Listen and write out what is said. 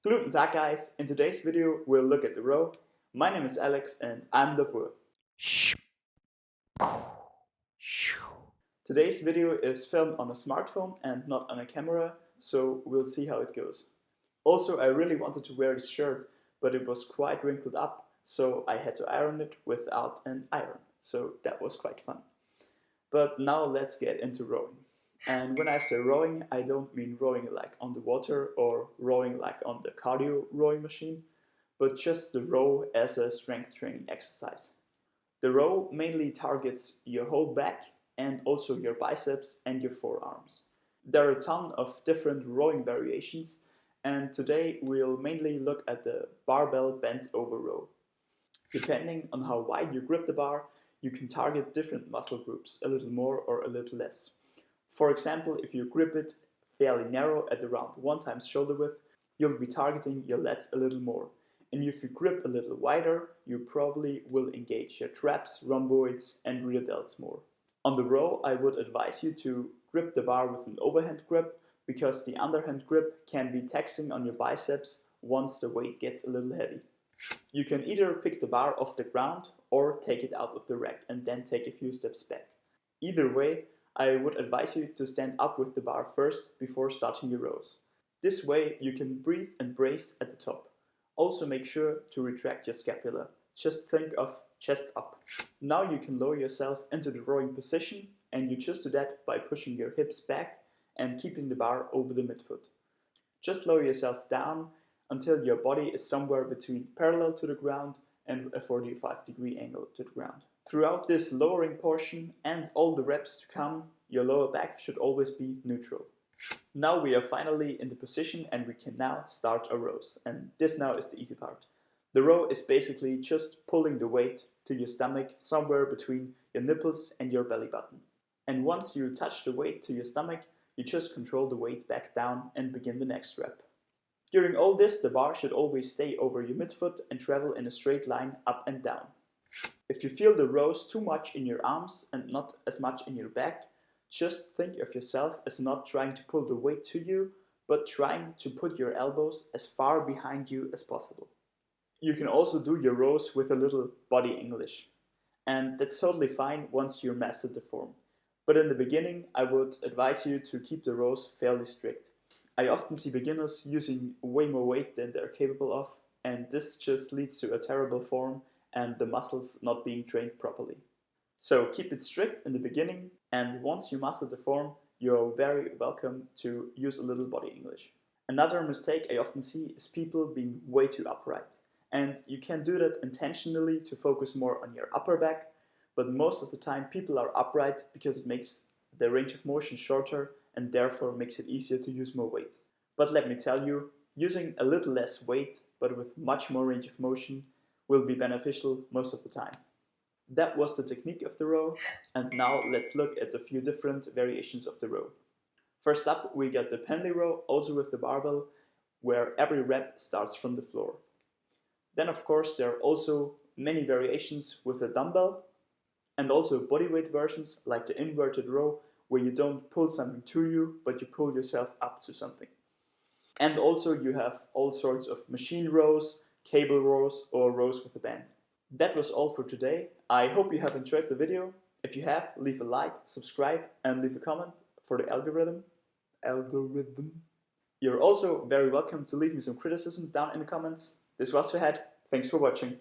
Gluten Tag, guys. In today's video, we'll look at the row. My name is Alex and I'm the Pur. Today's video is filmed on a smartphone and not on a camera, so we'll see how it goes. Also, I really wanted to wear this shirt, but it was quite wrinkled up, so I had to iron it without an iron. So that was quite fun. But now let's get into rowing. And when I say rowing, I don't mean rowing like on the water or rowing like on the cardio rowing machine, but just the row as a strength training exercise. The row mainly targets your whole back and also your biceps and your forearms. There are a ton of different rowing variations, and today we'll mainly look at the barbell bent over row. Depending on how wide you grip the bar, you can target different muscle groups a little more or a little less. For example, if you grip it fairly narrow at around 1 times shoulder width, you'll be targeting your lats a little more. And if you grip a little wider, you probably will engage your traps, rhomboids and rear delts more. On the row, I would advise you to grip the bar with an overhand grip because the underhand grip can be taxing on your biceps once the weight gets a little heavy. You can either pick the bar off the ground or take it out of the rack and then take a few steps back. Either way, I would advise you to stand up with the bar first before starting your rows. This way you can breathe and brace at the top. Also make sure to retract your scapula. Just think of chest up. Now you can lower yourself into the rowing position, and you just do that by pushing your hips back and keeping the bar over the midfoot. Just lower yourself down until your body is somewhere between parallel to the ground and a 45-degree angle to the ground. Throughout this lowering portion and all the reps to come, your lower back should always be neutral. Now we are finally in the position and we can now start our rows. And this now is the easy part. The row is basically just pulling the weight to your stomach somewhere between your nipples and your belly button. And once you touch the weight to your stomach, you just control the weight back down and begin the next rep. During all this, the bar should always stay over your midfoot and travel in a straight line up and down. If you feel the rows too much in your arms and not as much in your back, just think of yourself as not trying to pull the weight to you, but trying to put your elbows as far behind you as possible. You can also do your rows with a little body English. And that's totally fine once you mastered the form. But in the beginning, I would advise you to keep the rows fairly strict. I often see beginners using way more weight than they're capable of, and this just leads to a terrible form and the muscles not being trained properly. So keep it strict in the beginning, and once you master the form, you're very welcome to use a little body English. Another mistake I often see is people being way too upright. And you can do that intentionally to focus more on your upper back, but most of the time people are upright because it makes the range of motion shorter and therefore makes it easier to use more weight. But let me tell you, using a little less weight but with much more range of motion will be beneficial most of the time. That was the technique of the row, and now let's look at a few different variations of the row. First up, we got the Penley row, also with the barbell, where every rep starts from the floor. Then of course there are also many variations with the dumbbell, and also bodyweight versions like the inverted row, where you don't pull something to you, but you pull yourself up to something. And also you have all sorts of machine rows, cable rows, or rows with a band. That was all for today. I hope you have enjoyed the video. If you have, leave a like, subscribe, and leave a comment for the algorithm. You're also very welcome to leave me some criticism down in the comments. This was Fahad. Thanks for watching.